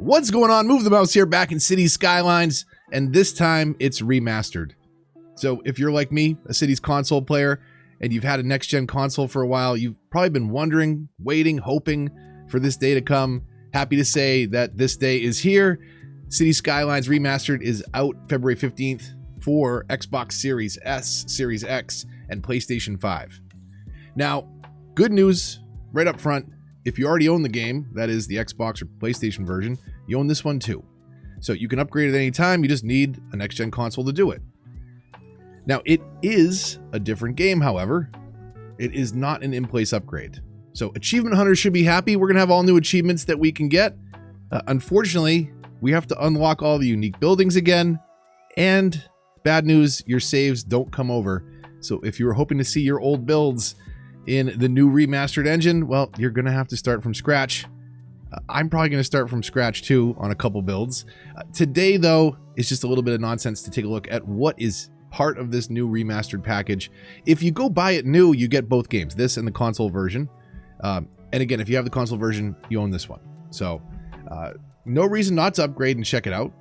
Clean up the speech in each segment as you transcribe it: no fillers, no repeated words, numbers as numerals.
What's going on? Move the Mouse here, back in Cities Skylines, and this time it's remastered. So if you're like me, a Cities console player, and you've had a next-gen console for a while, you've probably been wondering, waiting, hoping for this day to come. Happy to say that this day is here. Cities Skylines Remastered is out February 15th for Xbox Series S, Series X, and PlayStation 5. Now, good news right up front. If you already own the game, that is the Xbox or PlayStation version, you own this one too. So you can upgrade at any time, you just need a next-gen console to do it. Now, it is a different game, however. It is not an in-place upgrade. So achievement hunters should be happy. We're going to have all new achievements that we can get. Unfortunately, we have to unlock all the unique buildings again. And bad news, your saves don't come over. So if you were hoping to see your old builds in the new remastered engine, well, you're going to have to start from scratch. I'm probably going to start from scratch too on a couple builds. Today, though, is just a little bit of nonsense to take a look at what is part of this new remastered package. If you go buy it new, you get both games, this and the console version. And again, if you have the console version, you own this one. So no reason not to upgrade and check it out.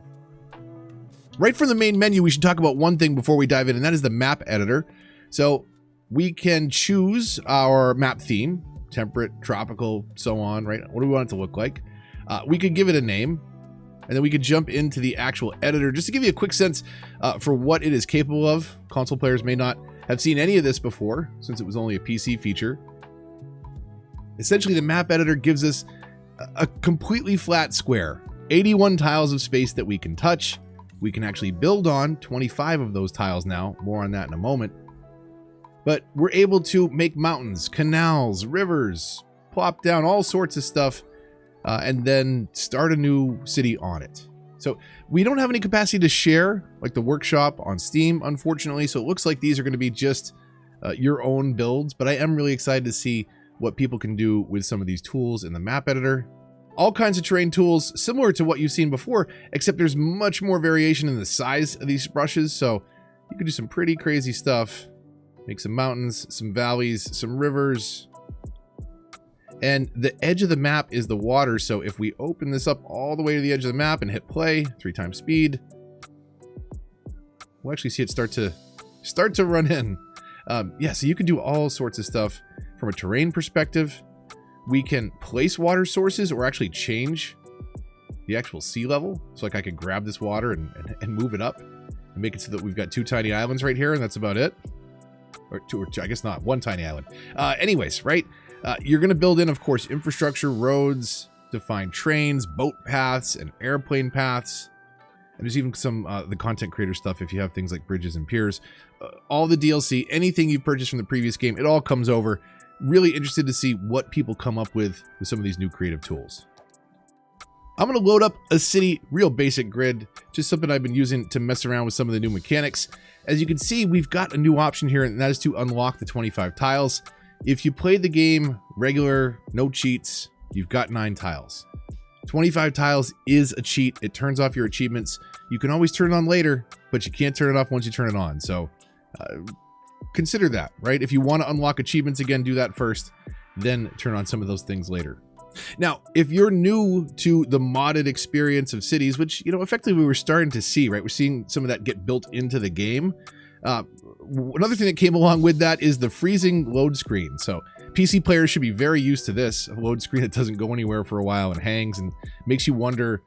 Right from the main menu, we should talk about one thing before we dive in, and that is the map editor. So we can choose our map theme, temperate, tropical, so on, right? What do we want it to look like? We could give it a name, and then we could jump into the actual editor just to give you a quick sense for what it is capable of. Console players may not have seen any of this before, since it was only a PC feature. Essentially, the map editor gives us a completely flat square, 81 tiles of space that we can touch. We can actually build on 25 of those tiles now, more on that in a moment. But we're able to make mountains, canals, rivers, plop down all sorts of stuff, and then start a new city on it. So we don't have any capacity to share, like the workshop on Steam, unfortunately. So it looks like these are going to be just your own builds, but I am really excited to see what people can do with some of these tools in the map editor. All kinds of terrain tools, similar to what you've seen before, except there's much more variation in the size of these brushes. So you can do some pretty crazy stuff. Make some mountains, some valleys, some rivers. And the edge of the map is the water. So if we open this up all the way to the edge of the map and hit play, 3x speed, we'll actually see it start to run in. Yeah, so you can do all sorts of stuff from a terrain perspective. We can place water sources or actually change the actual sea level. So like I could grab this water and move it up and make it so that we've got two tiny islands right here, and that's about it. Or two, I guess not, one tiny island. Anyways, right? You're going to build in, of course, infrastructure, roads, define trains, boat paths, and airplane paths. And there's even some the content creator stuff if you have things like bridges and piers. All the DLC, anything you've purchased from the previous game, it all comes over. Really interested to see what people come up with some of these new creative tools. I'm going to load up a city, real basic grid, just something I've been using to mess around with some of the new mechanics. As you can see, we've got a new option here, and that is to unlock the 25 tiles. If you played the game regular, no cheats, you've got 9 tiles. 25 tiles is a cheat. It turns off your achievements. You can always turn it on later, but you can't turn it off once you turn it on. So consider that, right? If you want to unlock achievements again, do that first, then turn on some of those things later. Now, if you're new to the modded experience of cities, which, you know, effectively we're starting to see, right? We're seeing some of that get built into the game. Another thing that came along with that is the freezing load screen. So PC players should be very used to this, a load screen that doesn't go anywhere for a while and hangs and makes you wonder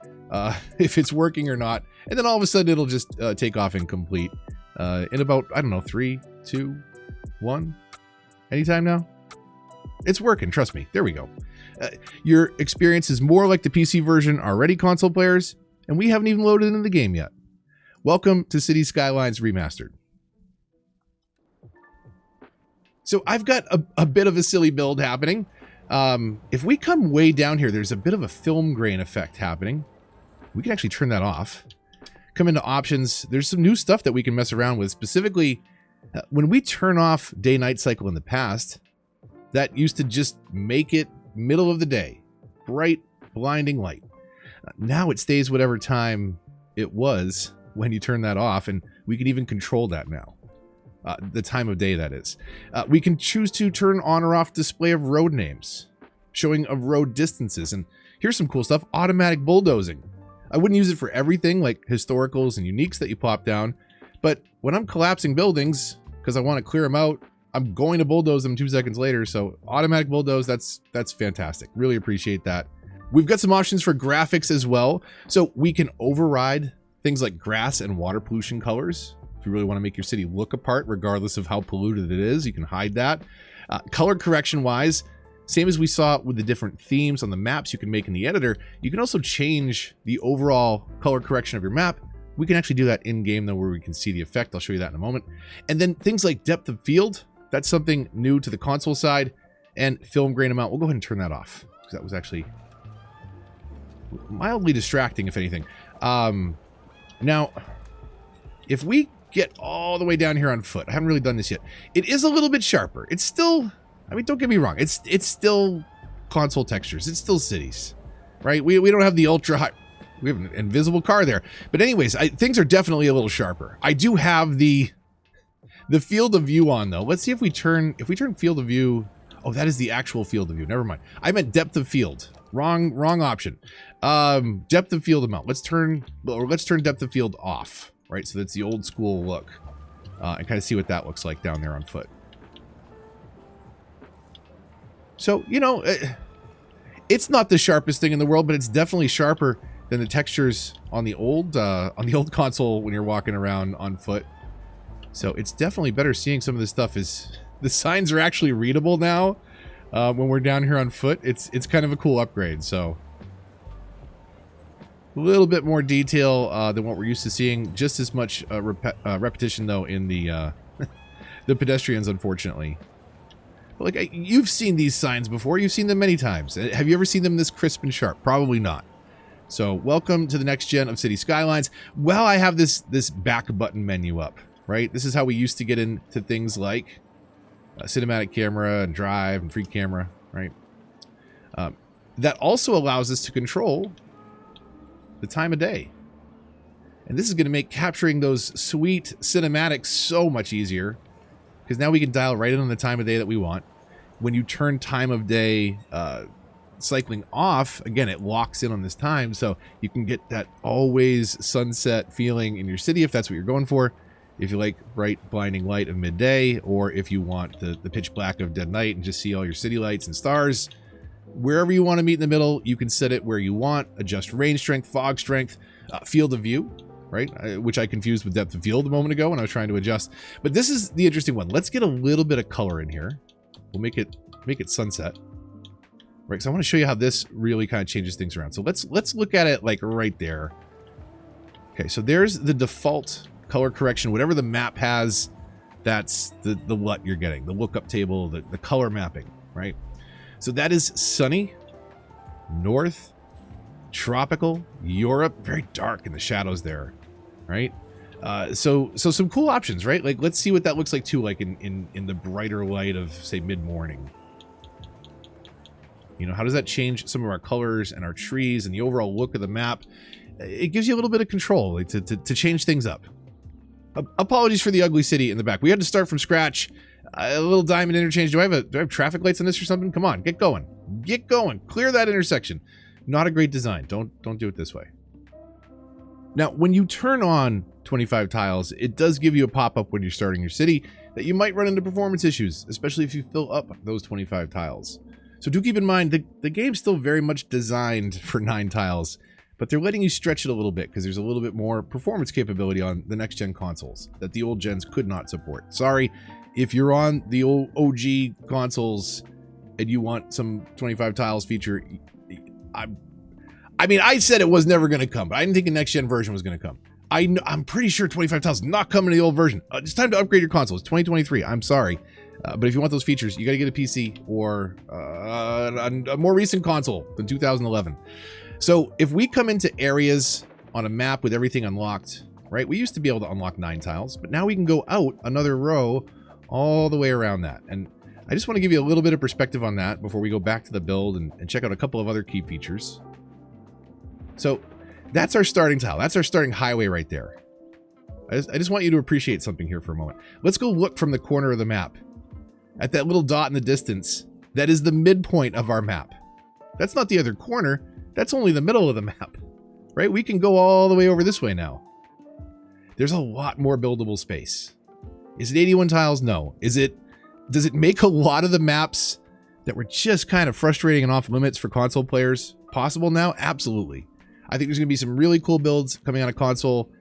if it's working or not. And then all of a sudden it'll just take off and complete in about, I don't know, 3, 2, 1. Anytime now? It's working, trust me. There we go. Your experience is more like the PC version already, console players, and we haven't even loaded into the game yet. Welcome to Cities Skylines Remastered. So I've got a bit of a silly build happening. If we come way down here, there's a bit of a film grain effect happening. We can actually turn that off. Come into options. There's some new stuff that we can mess around with. Specifically, when we turn off day-night cycle in the past, that used to just make it middle of the day, bright, blinding light. Now it stays whatever time it was when you turn that off, and we can even control that now. The time of day, that is. We can choose to turn on or off display of road names, showing of road distances, and Here's some cool stuff. Automatic bulldozing. I wouldn't use it for everything like historicals and uniques that you pop down, but when I'm collapsing buildings because I want to clear them out, I'm going to bulldoze them 2 seconds later. So automatic bulldoze, that's fantastic. Really appreciate that. We've got some options for graphics as well. So we can override things like grass and water pollution colors. If you really want to make your city look apart, regardless of how polluted it is, you can hide that. Color correction wise, same as we saw with the different themes on the maps you can make in the editor, you can also change the overall color correction of your map. We can actually do that in game though, where we can see the effect. I'll show you that in a moment. And then things like depth of field, that's something new to the console side, and film grain amount. We'll go ahead and turn that off because that was actually mildly distracting, if anything. Now, if we get all the way down here on foot, I haven't really done this yet. It is a little bit sharper. It's still, I mean, don't get me wrong. It's still console textures. It's still cities, right? We don't have the ultra high. We have an invisible car there. But anyways, things are definitely a little sharper. I do have the field of view on though. Let's see if we turn field of view. Oh, that is the actual field of view. Never mind. I meant depth of field. Wrong option. Depth of field amount. Let's turn depth of field off, right? So that's the old school look. And kind of see what that looks like down there on foot. So, you know, it's not the sharpest thing in the world, but it's definitely sharper than the textures on the old console when you're walking around on foot. So it's definitely better seeing some of this stuff. The signs are actually readable now when we're down here on foot. It's kind of a cool upgrade. So a little bit more detail than what we're used to seeing. Just as much repetition though in the the pedestrians, unfortunately. But like you've seen these signs before. You've seen them many times. Have you ever seen them this crisp and sharp? Probably not. So welcome to the next gen of City Skylines. Well, I have this back button menu up, right? This is how we used to get into things like cinematic camera and drive and free camera, right? That also allows us to control the time of day. And this is going to make capturing those sweet cinematics so much easier, because now we can dial right in on the time of day that we want. When you turn time of day cycling off, again, it locks in on this time, so you can get that always sunset feeling in your city if that's what you're going for. If you like bright blinding light of midday, or if you want the pitch black of dead night and just see all your city lights and stars, wherever you want to meet in the middle, you can set it where you want. Adjust rain strength, fog strength, field of view, right? Which I confused with depth of field a moment ago when I was trying to adjust. But this is the interesting one. Let's get a little bit of color in here. We'll make it sunset, right? So I want to show you how this really kind of changes things around. So let's look at it like right there. Okay, so there's the default color correction. Whatever the map has, that's the LUT you're getting, the lookup table, the color mapping, right? So that is sunny, north, tropical, Europe, very dark in the shadows there, right? So some cool options, right? Like, let's see what that looks like too, like in the brighter light of, say, mid-morning. You know, how does that change some of our colors and our trees and the overall look of the map? It gives you a little bit of control, like, to change things up. Apologies for the ugly city in the back. We had to start from scratch. A little diamond interchange. Do I have traffic lights on this or something? Come on, get going. Get going. Clear that intersection. Not a great design. Don't do it this way. Now, when you turn on 25 tiles, it does give you a pop-up when you're starting your city that you might run into performance issues, especially if you fill up those 25 tiles. So do keep in mind the game's still very much designed for 9 tiles, but they're letting you stretch it a little bit because there's a little bit more performance capability on the next gen consoles that the old gens could not support. Sorry, if you're on the old OG consoles and you want some 25 tiles feature, I mean, I said it was never going to come, but I didn't think a next gen version was going to come. I'm pretty sure 25 tiles is not coming to the old version. It's time to upgrade your console. It's 2023. I'm sorry. But if you want those features, you got to get a PC or a more recent console than 2011. So if we come into areas on a map with everything unlocked, right? We used to be able to unlock 9 tiles, but now we can go out another row all the way around that. And I just want to give you a little bit of perspective on that before we go back to the build and check out a couple of other key features. So that's our starting tile. That's our starting highway right there. I just want you to appreciate something here for a moment. Let's go look from the corner of the map at that little dot in the distance. That is the midpoint of our map. That's not the other corner. That's only the middle of the map, right? We can go all the way over this way now. There's a lot more buildable space. Is it 81 tiles? No. Does it make a lot of the maps that were just kind of frustrating and off limits for console players possible now? Absolutely. I think there's going to be some really cool builds coming on a console,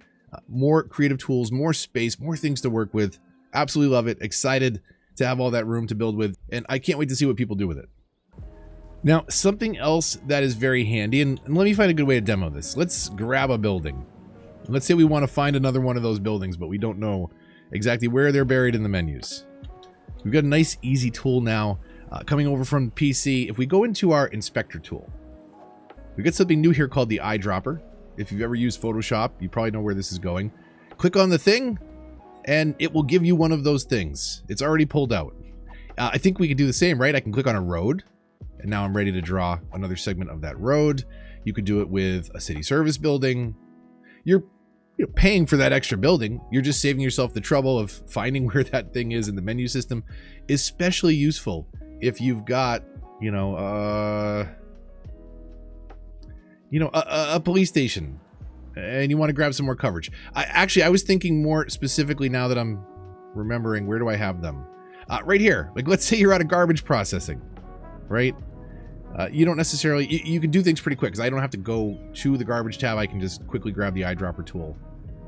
more creative tools, more space, more things to work with. Absolutely love it. Excited to have all that room to build with, and I can't wait to see what people do with it. Now, something else that is very handy, and let me find a good way to demo this. Let's grab a building. Let's say we want to find another one of those buildings, but we don't know exactly where they're buried in the menus. We've got a nice, easy tool now coming over from PC. If we go into our inspector tool, we've got something new here called the eyedropper. If you've ever used Photoshop, you probably know where this is going. Click on the thing, and it will give you one of those things. It's already pulled out. I think we could do the same, right? I can click on a road, and now I'm ready to draw another segment of that road. You could do it with a city service building. You're paying for that extra building. You're just saving yourself the trouble of finding where that thing is in the menu system. Especially useful if you've got, a police station and you want to grab some more coverage. I was thinking more specifically now that I'm remembering, where do I have them? Right here. Like, let's say you're out of garbage processing, right? You don't necessarily, you can do things pretty quick because I don't have to go to the garbage tab. I can just quickly grab the eyedropper tool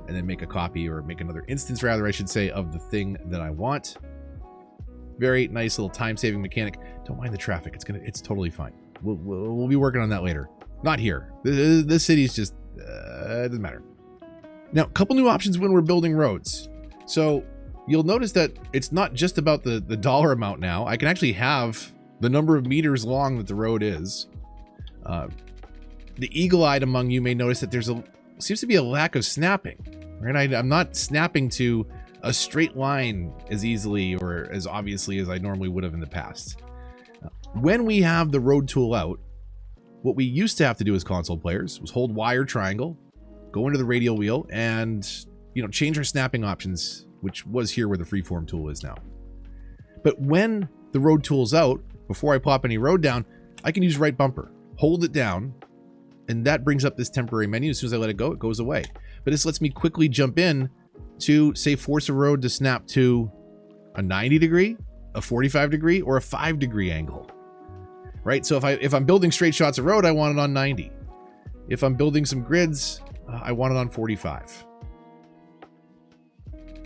and then make a copy, or make another instance rather, I should say, of the thing that I want. Very nice little time-saving mechanic. Don't mind the traffic. It's totally fine. We'll be working on that later. Not here. This city's just, it doesn't matter. Now, a couple new options when we're building roads. So you'll notice that it's not just about the dollar amount now. I can actually have the number of meters long that the road is. The eagle-eyed among you may notice that seems to be a lack of snapping, right? I'm not snapping to a straight line as easily or as obviously as I normally would have in the past. When we have the road tool out, what we used to have to do as console players was hold Y or triangle, go into the radial wheel, and change our snapping options, which was here where the freeform tool is now. But when the road tool's out, before I plop any road down, I can use right bumper, hold it down, and that brings up this temporary menu. As soon as I let it go, it goes away. But this lets me quickly jump in to, say, force a road to snap to a 90 degree, a 45 degree, or a 5 degree angle, right? So if I'm building straight shots of road, I want it on 90. If I'm building some grids, I want it on 45.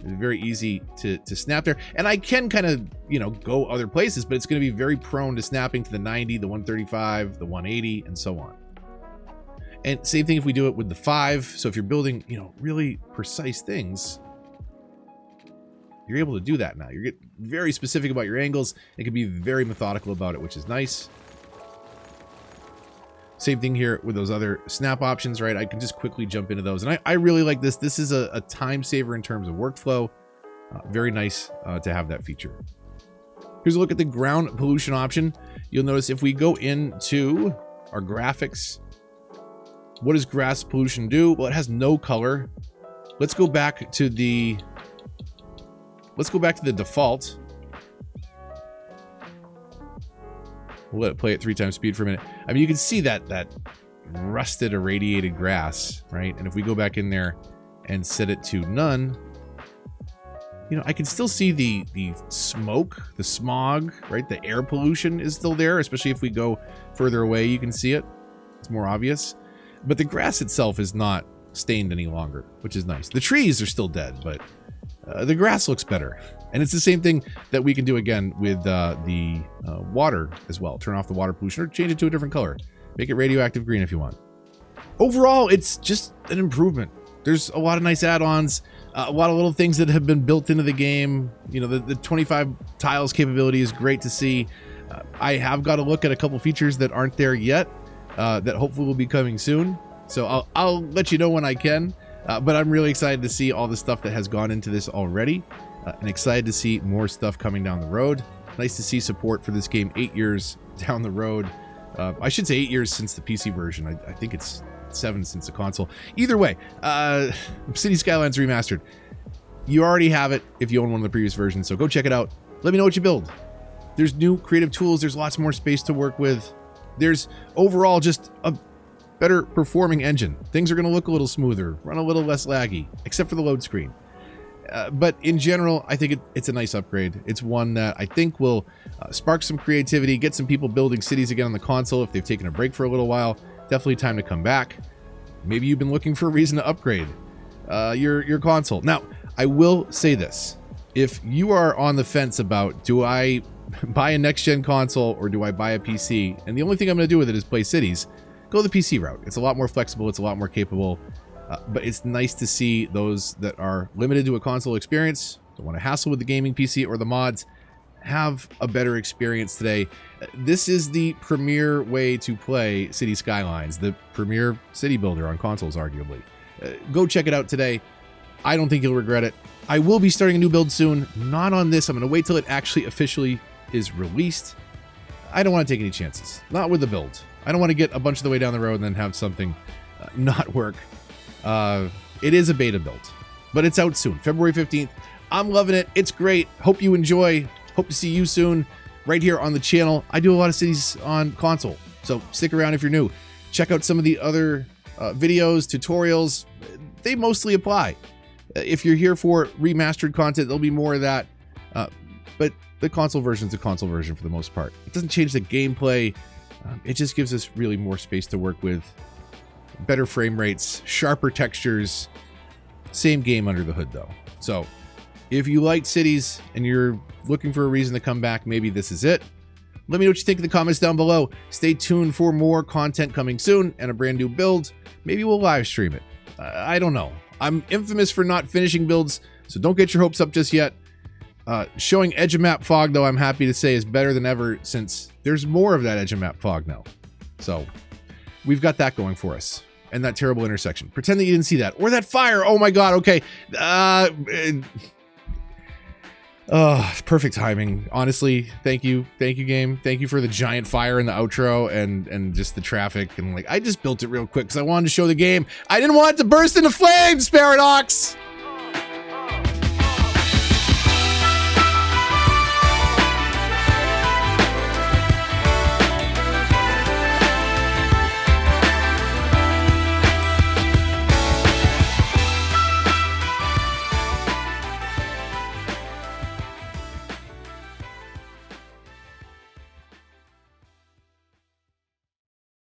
It's very easy to snap there. And I can kind of, go other places, but it's going to be very prone to snapping to the 90, the 135, the 180, and so on. And same thing if we do it with the 5. So if you're building, really precise things, you're able to do that now. You get very specific about your angles. It can be very methodical about it, which is nice. Same thing here with those other snap options, right? I can just quickly jump into those. And I really like this. This is a time saver in terms of workflow. Very nice to have that feature. Here's a look at the ground pollution option. You'll notice if we go into our graphics, what does grass pollution do? Well, it has no color. Let's go back to the default. We'll let it play at 3 times speed for a minute. I mean, you can see that rusted, irradiated grass, right? And if we go back in there and set it to none, I can still see the smoke, the smog, right? The air pollution is still there, especially if we go further away, you can see it. It's more obvious. But the grass itself is not stained any longer, which is nice. The trees are still dead, but the grass looks better. And it's the same thing that we can do again with the water as well. Turn off the water pollution or change it to a different color. Make it radioactive green if you want. Overall, it's just an improvement. There's a lot of nice add-ons, a lot of little things that have been built into the game. The 25 tiles capability is great to see. I have got to look at a couple features that aren't there yet that hopefully will be coming soon. So I'll let you know when I can. But I'm really excited to see all the stuff that has gone into this already. And excited to see more stuff coming down the road. Nice to see support for this game 8 years down the road. I should say 8 years since the PC version. I think it's 7 since the console. Either way, City Skylines Remastered. You already have it if you own one of the previous versions, so go check it out. Let me know what you build. There's new creative tools. There's lots more space to work with. There's overall just a better performing engine. Things are going to look a little smoother, run a little less laggy, except for the load screen. But in general, I think it's a nice upgrade. It's one that I think will spark some creativity, get some people building cities again on the console if they've taken a break for a little while. Definitely time to come back. Maybe you've been looking for a reason to upgrade your console. Now, I will say this. If you are on the fence about, do I buy a next-gen console or do I buy a PC? And the only thing I'm going to do with it is play cities. Go the PC route. It's a lot more flexible. It's a lot more capable. But it's nice to see those that are limited to a console experience, don't want to hassle with the gaming PC or the mods, have a better experience today. This is the premier way to play City Skylines, the premier city builder on consoles, arguably. Go check it out today. I don't think you'll regret it. I will be starting a new build soon. Not on this. I'm going to wait till it actually officially is released. I don't want to take any chances. Not with the build. I don't want to get a bunch of the way down the road and then have something not work. It is a beta build, but it's out soon, February 15th. I'm loving it. It's great. Hope you enjoy. Hope to see you soon right here on the channel. I do a lot of cities on console, so stick around if you're new. Check out some of the other videos, tutorials. They mostly apply. If you're here for remastered content, there'll be more of that. But the console version is a console version for the most part. It doesn't change the gameplay. It just gives us really more space to work with. Better frame rates, sharper textures, same game under the hood though. So if you like cities and you're looking for a reason to come back, maybe this is it. Let me know what you think in the comments down below. Stay tuned for more content coming soon and a brand new build. Maybe we'll live stream it. I don't know. I'm infamous for not finishing builds, so don't get your hopes up just yet. Showing edge of map fog though, I'm happy to say is better than ever since there's more of that edge of map fog now. So we've got that going for us. And that terrible intersection. Pretend that you didn't see that. Or that fire. Oh my god, okay. Perfect timing. Honestly, thank you. Thank you, game. Thank you for the giant fire in the outro and just the traffic. And like, I just built it real quick because I wanted to show the game. I didn't want it to burst into flames, Paradox!